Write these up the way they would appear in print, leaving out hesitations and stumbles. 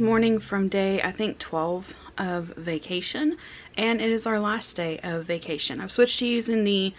morning from day, I think 12 of vacation, and it is our last day of vacation. I've switched to using the,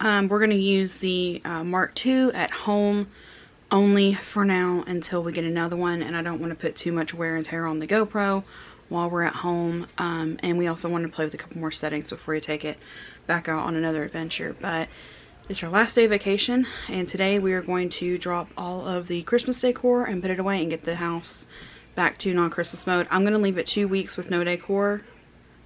we're going to use the Mark II at home only for now until we get another one, and I don't want to put too much wear and tear on the GoPro while we're at home, and we also want to play with a couple more settings before you take it back out on another adventure. But it's our last day of vacation, and today we are going to drop all of the Christmas decor and put it away and get the house back to non-Christmas mode. I'm going to leave it 2 weeks with no decor.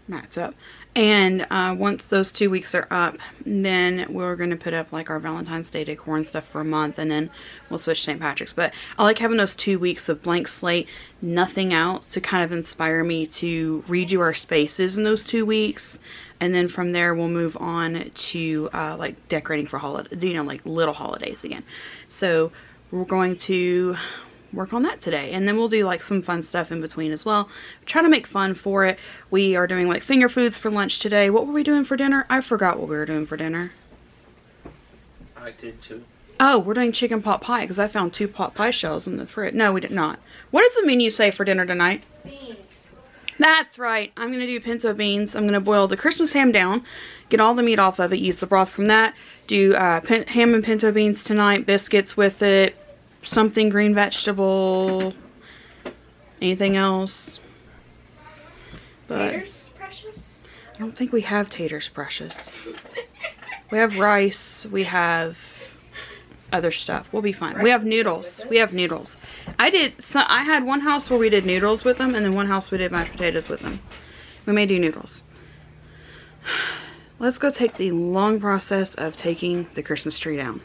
Matt's up. And once those 2 weeks are up, then we're going to put up like our Valentine's Day decor and stuff for a month, and then we'll switch to St. Patrick's. But I like having those 2 weeks of blank slate, nothing else, to kind of inspire me to redo our spaces in those 2 weeks. And then from there we'll move on to like decorating for holiday, you know, like little holidays again. So we're going to work on that today, and then we'll do like some fun stuff in between as well. Try to make fun for it. We are doing like finger foods for lunch today. What were we doing for dinner? I forgot what we were doing for dinner. I did too. Oh, we're doing chicken pot pie because I found 2 pot pie shells in the fridge. No, we did not. What does the menu say for dinner tonight? Beans. That's right. I'm going to do pinto beans. I'm going to boil the Christmas ham down, get all the meat off of it, use the broth from that, do ham and pinto beans tonight, biscuits with it, something green vegetable, anything else. But Taters, Precious? I don't think we have taters, Precious. We have rice, we have other stuff. We'll be fine. Rice we have noodles. We have noodles. I had one house where we did noodles with them, and then one house we did mashed potatoes with them. We may do noodles. Let's go take the long process of taking the Christmas tree down.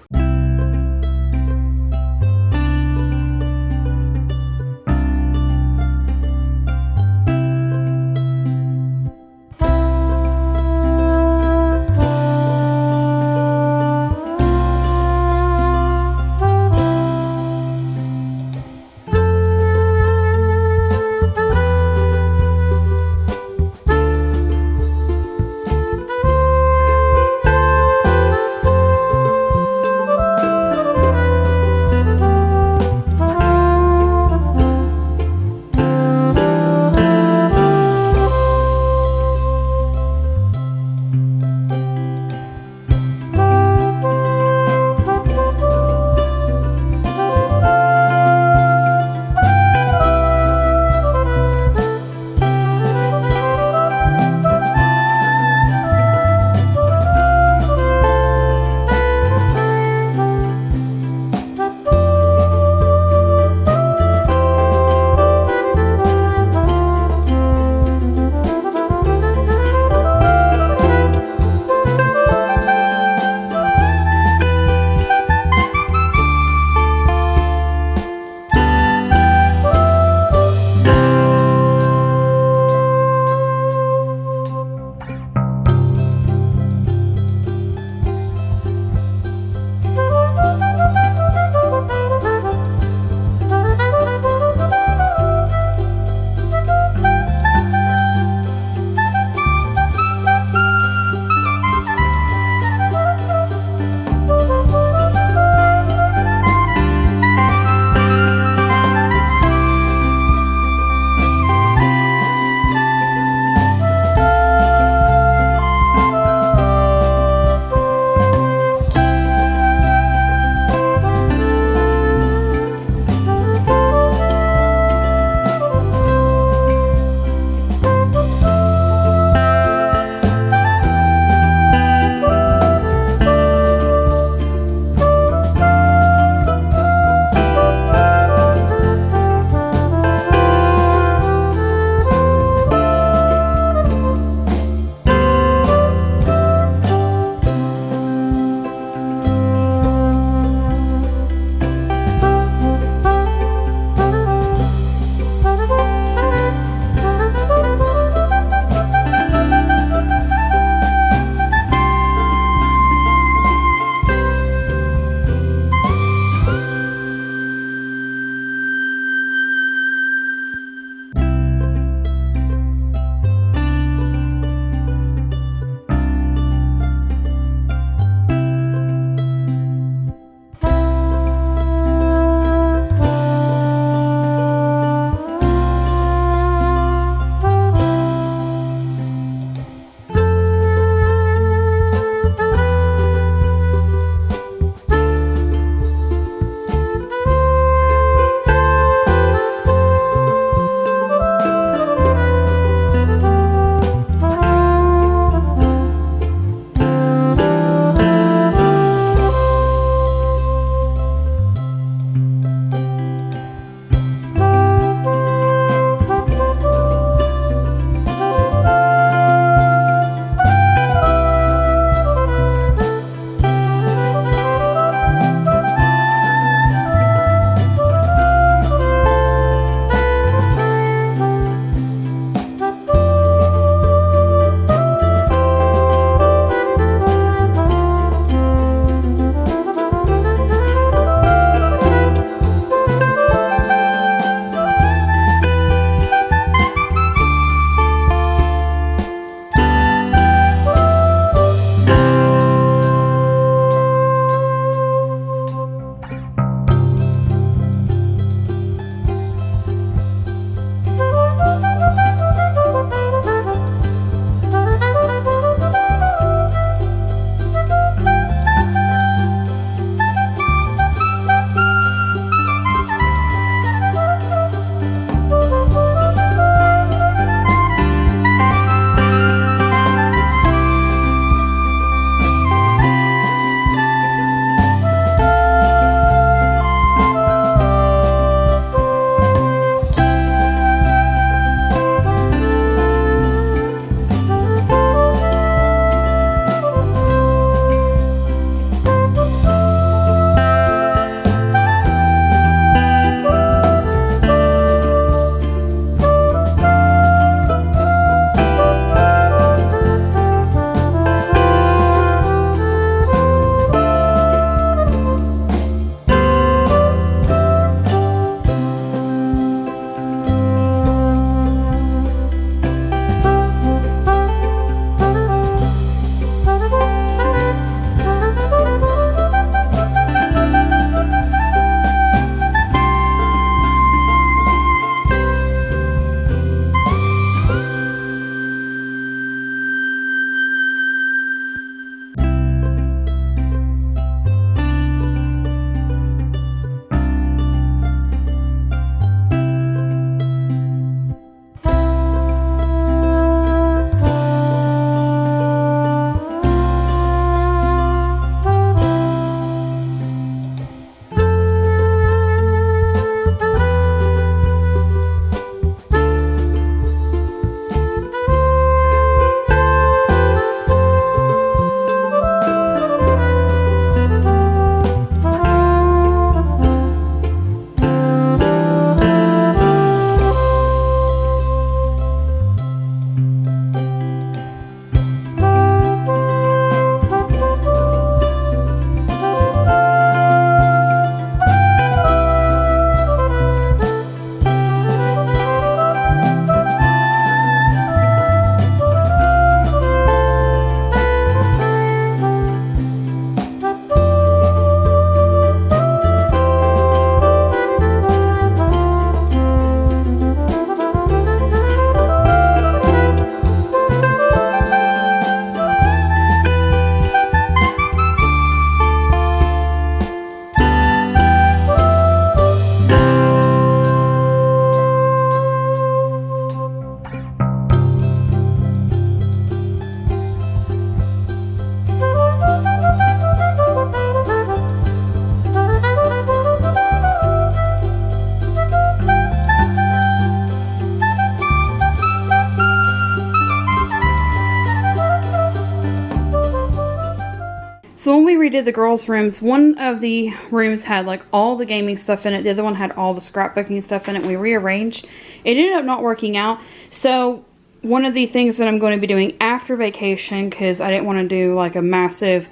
So when we redid the girls' rooms, one of the rooms had like all the gaming stuff in it. The other one had all the scrapbooking stuff in it. We rearranged. It ended up not working out. So one of the things that I'm going to be doing after vacation, because I didn't want to do like a massive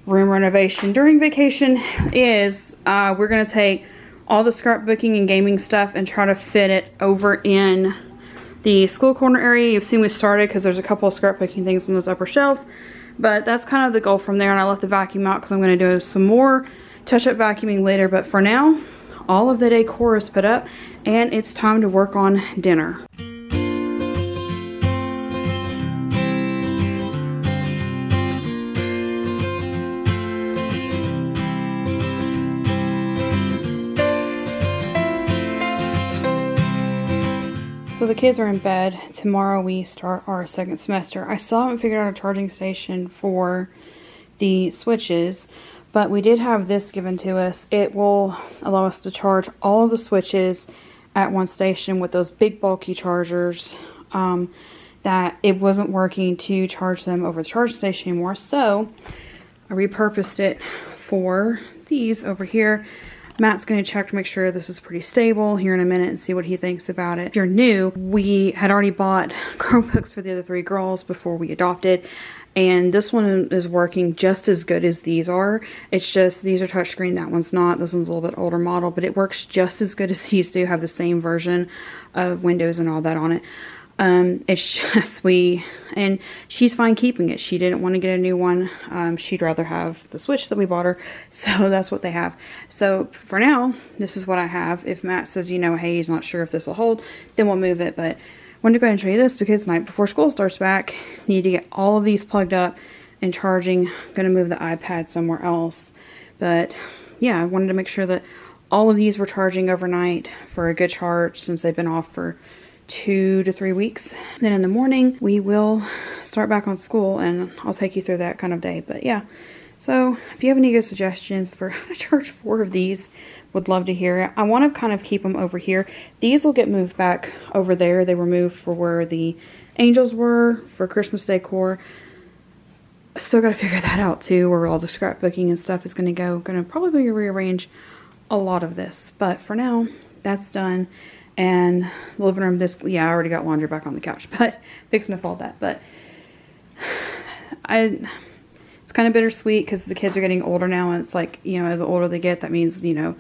room renovation during vacation, is we're going to take all the scrapbooking and gaming stuff and try to fit it over in the school corner area. You've seen we started because there's a couple of scrapbooking things on those upper shelves. But that's kind of the goal from there, and I left the vacuum out because I'm going to do some more touch-up vacuuming later. But for now, all of the decor is put up, and it's time to work on dinner. So the kids are in bed. Tomorrow we start our second semester. I still haven't figured out a charging station for the switches, but we did have this given to us. It will allow us to charge all of the switches at one station with those big bulky chargers that it wasn't working to charge them over the charging station anymore. So I repurposed it for these over here. Matt's going to check to make sure this is pretty stable here in a minute and see what he thinks about it. If you're new, we had already bought Chromebooks for the other 3 girls before we adopted, and this one is working just as good as these are. It's just these are touchscreen, that one's not. This one's a little bit older model, but it works just as good as these do. Have the same version of Windows and all that on it. It's just and she's fine keeping it. She didn't want to get a new one. She'd rather have the Switch that we bought her, so that's what they have. So for now, this is what I have. If Matt says, you know, hey, he's not sure if this will hold, then we'll move it. But I wanted to go ahead and show you this because night before school starts back, need to get all of these plugged up and charging. I'm gonna move the iPad somewhere else, but yeah, I wanted to make sure that all of these were charging overnight for a good charge since they've been off for 2 to 3 weeks. Then in the morning we will start back on school, and I'll take you through that kind of day. But yeah, so if you have any good suggestions for how to charge 4 of these, would love to hear it. I want to kind of keep them over here. These will get moved back over there. They were moved for where the angels were for Christmas decor. Still got to figure that out too, where all the scrapbooking and stuff is going to go. Going to probably rearrange a lot of this, but for now that's done. And the living room, I already got laundry back on the couch, but fixing to fold that. But it's kind of bittersweet because the kids are getting older now, and it's like, you know, the older they get, that means, you know,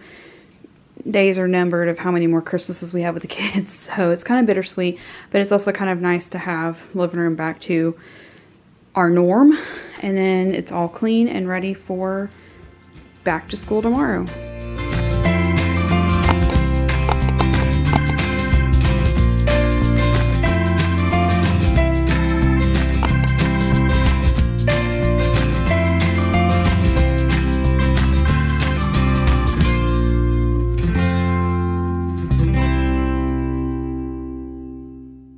days are numbered of how many more Christmases we have with the kids. So it's kind of bittersweet, but it's also kind of nice to have the living room back to our norm. And then it's all clean and ready for back to school tomorrow.